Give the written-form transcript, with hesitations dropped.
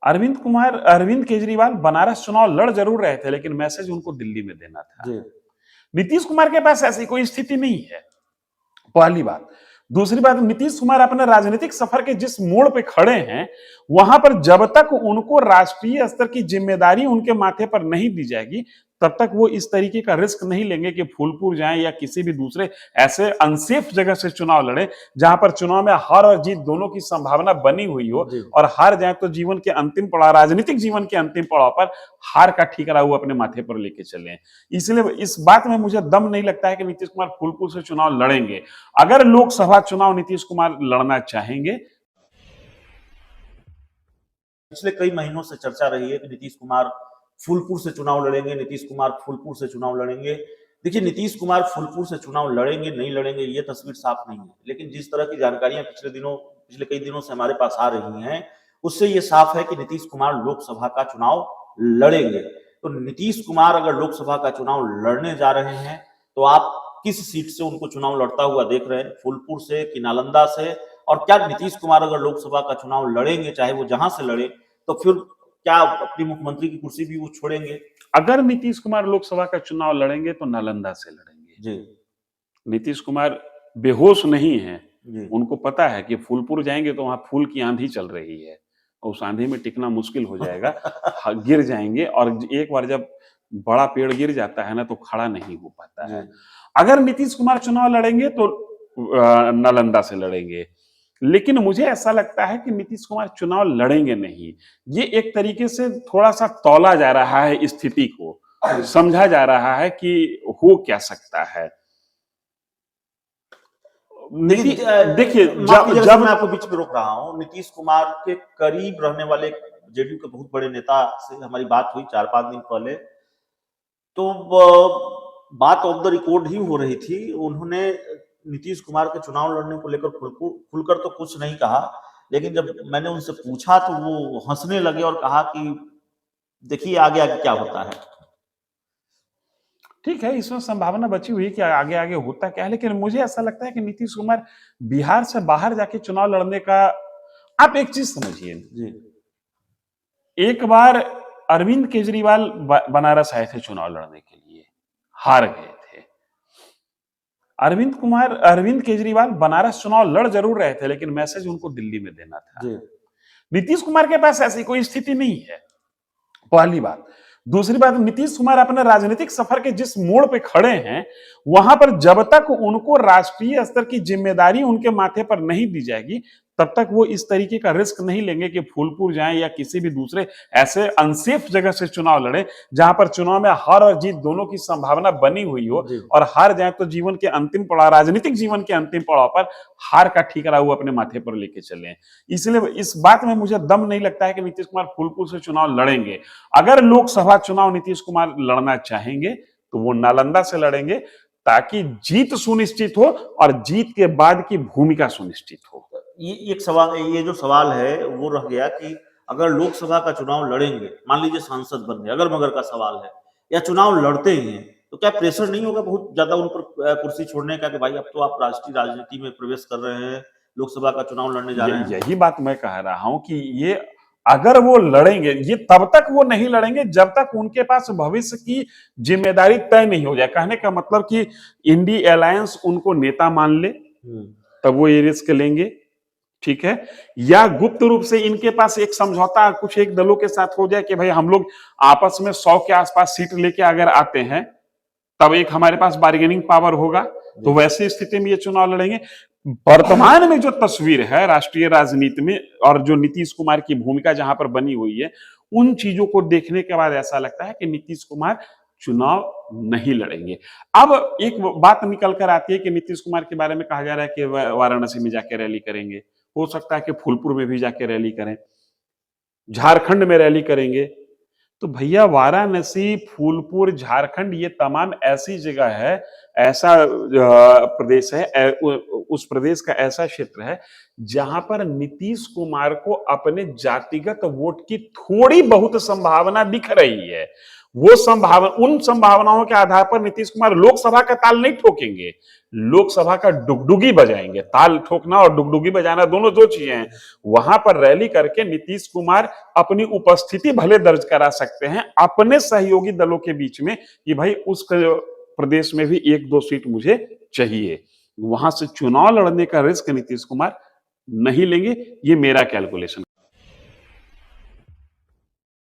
अरविंद केजरीवाल बनारस चुनाव लड़ जरूर रहे थे, लेकिन मैसेज उनको दिल्ली में देना था। जी। नीतीश कुमार के पास ऐसी कोई स्थिति नहीं है, पहली बात। दूसरी बात, नीतीश कुमार अपने राजनीतिक सफर के जिस मोड़ पे खड़े हैं, वहां पर जब तक उनको राष्ट्रीय स्तर की जिम्मेदारी उनके माथे पर नहीं दी जाएगी, तब तक वो इस तरीके का रिस्क नहीं लेंगे कि फूलपुर जाएं या किसी भी दूसरे ऐसे अनसेफ जगह से चुनाव लड़े, जहां पर चुनाव में हार और जीत दोनों की संभावना बनी हुई हो, जी। और हार जाए तो जीवन के अंतिम पड़ाव, राजनीतिक जीवन के अंतिम पड़ाव पर हार का ठीकरा वो अपने माथे पर लेके चले। इसलिए इस बात में मुझे दम नहीं लगता है कि नीतीश कुमार फूलपुर से चुनाव लड़ेंगे। अगर लोकसभा चुनाव नीतीश कुमार लड़ना चाहेंगे, पिछले कई महीनों से चर्चा रही है कि नीतीश कुमार फूलपुर से चुनाव लड़ेंगे, नीतीश कुमार फूलपुर से चुनाव लड़ेंगे। देखिए, नीतीश कुमार फूलपुर से चुनाव लड़ेंगे, नहीं लड़ेंगे, ये तस्वीर साफ नहीं है। लेकिन जिस तरह की जानकारियां पिछले कई दिनों से हमारे पास आ रही हैं, उससे ये साफ है कि नीतीश कुमार लोकसभा का चुनाव लड़ेंगे। तो नीतीश कुमार अगर लोकसभा का चुनाव लड़ने जा रहे हैं, तो आप किस सीट से उनको चुनाव लड़ता हुआ देख रहे हैं, फूलपुर से कि नालंदा से? और क्या नीतीश कुमार अगर लोकसभा का चुनाव लड़ेंगे, चाहे वो जहां से लड़े, तो फिर क्या अपनी मुख्यमंत्री की कुर्सी भी वो छोड़ेंगे? अगर नीतीश कुमार लोकसभा का चुनाव लड़ेंगे तो नालंदा से लड़ेंगे। जी। नीतीश कुमार बेहोश नहीं है, जी। उनको पता है कि फूलपुर जाएंगे तो वहां फूल की आंधी चल रही है, और उस आंधी में टिकना मुश्किल हो जाएगा। गिर जाएंगे, और एक बार जब बड़ा पेड़ गिर जाता है ना, तो खड़ा नहीं हो पाता है। अगर नीतीश कुमार चुनाव लड़ेंगे तो नालंदा से लड़ेंगे, लेकिन मुझे ऐसा लगता है कि नीतीश कुमार चुनाव लड़ेंगे नहीं। ये एक तरीके से थोड़ा सा तौला जा रहा है, स्थिति को समझा जा रहा है कि हो क्या सकता है। देखिए, जब मैं आपको बीच में रोक रहा हूँ, नीतीश कुमार के करीब रहने वाले जेडीयू के बहुत बड़े नेता से हमारी बात हुई 4-5 दिन पहले, तो बात ऑफ द रिकॉर्ड ही हो रही थी। उन्होंने नीतीश कुमार के चुनाव लड़ने को लेकर खुलकर तो कुछ नहीं कहा, लेकिन जब मैंने उनसे पूछा तो वो हंसने लगे और कहा कि देखिए आगे आगे क्या होता है। ठीक है, इसमें संभावना बची हुई कि आगे आगे होता क्या है, लेकिन मुझे ऐसा लगता है कि नीतीश कुमार बिहार से बाहर जाके चुनाव लड़ने का, आप एक चीज समझिए जी, एक बार अरविंद केजरीवाल बनारस आए थे चुनाव लड़ने के लिए, हार गए थे। अरविंद केजरीवाल बनारस चुनाव लड़ जरूर रहे थे, लेकिन मैसेज उनको दिल्ली में देना था। नीतीश कुमार के पास ऐसी कोई स्थिति नहीं है, पहली बात। दूसरी बात, नीतीश कुमार अपने राजनीतिक सफर के जिस मोड़ पे खड़े हैं, वहां पर जब तक उनको राष्ट्रीय स्तर की जिम्मेदारी उनके माथे पर नहीं दी जाएगी, तब तक वो इस तरीके का रिस्क नहीं लेंगे कि फूलपुर जाएं या किसी भी दूसरे ऐसे अनसेफ जगह से चुनाव लड़े, जहां पर चुनाव में हार और जीत दोनों की संभावना बनी हुई हो, और हार जाए तो जीवन के अंतिम पड़ाव, राजनीतिक जीवन के अंतिम पड़ाव पर हार का ठीकरा वो अपने माथे पर लेके चले। इसलिए इस बात में मुझे दम नहीं लगता है कि नीतीश कुमार फूलपुर से चुनाव लड़ेंगे। अगर लोकसभा चुनाव नीतीश कुमार लड़ना चाहेंगे तो वो नालंदा से लड़ेंगे, ताकि जीत सुनिश्चित हो और जीत के बाद की भूमिका सुनिश्चित हो। ये जो सवाल है वो रह गया कि अगर लोकसभा का चुनाव लड़ेंगे, मान लीजिए सांसद बन गए, अगर मगर का सवाल है, या चुनाव लड़ते ही हैं, तो क्या प्रेशर नहीं होगा बहुत ज्यादा उन पर कुर्सी छोड़ने का कि भाई अब तो आप राष्ट्रीय राजनीति में प्रवेश कर रहे हैं, लोकसभा का चुनाव लड़ने जा रहे हैं? यही बात मैं कह रहा हूं कि ये, अगर वो लड़ेंगे, ये तब तक वो नहीं लड़ेंगे जब तक उनके पास भविष्य की जिम्मेदारी तय नहीं हो जाए। कहने का मतलब कि इंडी अलायंस उनको नेता मान ले, तब वो ये रिस्क लेंगे, ठीक है, या गुप्त रूप से इनके पास एक समझौता कुछ एक दलों के साथ हो जाए कि भाई हम लोग आपस में 100 के आसपास सीट लेके अगर आते हैं, तब एक हमारे पास बार्गेनिंग पावर होगा, तो वैसी स्थिति में ये चुनाव लड़ेंगे। वर्तमान में जो तस्वीर है राष्ट्रीय राजनीति में, और जो नीतीश कुमार की भूमिका जहां पर बनी हुई है, उन चीजों को देखने के बाद ऐसा लगता है कि नीतीश कुमार चुनाव नहीं लड़ेंगे। अब एक बात निकल कर आती है कि नीतीश कुमार के बारे में कहा जा रहा है कि वाराणसी में जाके रैली करेंगे, हो सकता है कि फूलपुर में भी जाके रैली करें, झारखंड में रैली करेंगे। तो भैया, वाराणसी, फूलपुर, झारखंड, ये तमाम ऐसी जगह है, ऐसा प्रदेश है, उस प्रदेश का ऐसा क्षेत्र है जहां पर नीतीश कुमार को अपने जातिगत वोट की थोड़ी बहुत संभावना दिख रही है। वो उन संभावनाओं के आधार पर नीतीश कुमार लोकसभा का ताल नहीं ठोकेंगे, लोकसभा का डुगडुगी बजाएंगे। ताल ठोकना और डुगडुगी बजाना दोनों दो चीजें हैं। वहां पर रैली करके नीतीश कुमार अपनी उपस्थिति भले दर्ज करा सकते हैं अपने सहयोगी दलों के बीच में कि भाई उस प्रदेश में भी 1-2 सीट मुझे चाहिए। वहां से चुनाव लड़ने का रिस्क नीतीश कुमार नहीं लेंगे, ये मेरा कैलकुलेशन।